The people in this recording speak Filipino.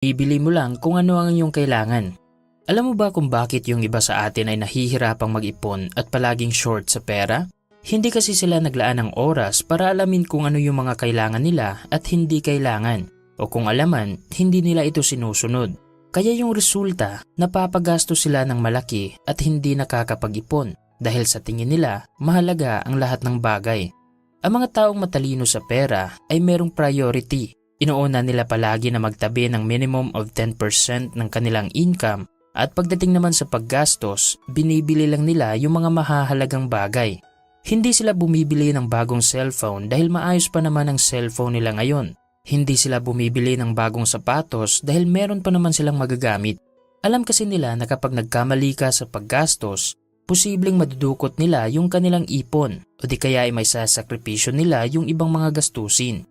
Ibili mo lang kung ano ang iyong kailangan. Alam mo ba kung bakit yung iba sa atin ay nahihirapang mag-ipon at palaging short sa pera? Hindi kasi sila naglaan ng oras para alamin kung ano yung mga kailangan nila at hindi kailangan. O kung alaman, hindi nila ito sinusunod. Kaya yung resulta, napapagastos sila ng malaki at hindi nakakapag-ipon dahil sa tingin nila mahalaga ang lahat ng bagay. Ang mga taong matalino sa pera ay merong priority. Inuuna nila palagi na magtabi ng minimum of 10% ng kanilang income at pagdating naman sa paggastos, binibili lang nila yung mga mahahalagang bagay. Hindi sila bumibili ng bagong cellphone dahil maayos pa naman ang cellphone nila ngayon. Hindi sila bumibili ng bagong sapatos dahil meron pa naman silang magagamit. Alam kasi nila na kapag nagkamali ka sa paggastos, posibleng madudukot nila yung kanilang ipon o di kaya ay may sasakripisyo nila yung ibang mga gastusin.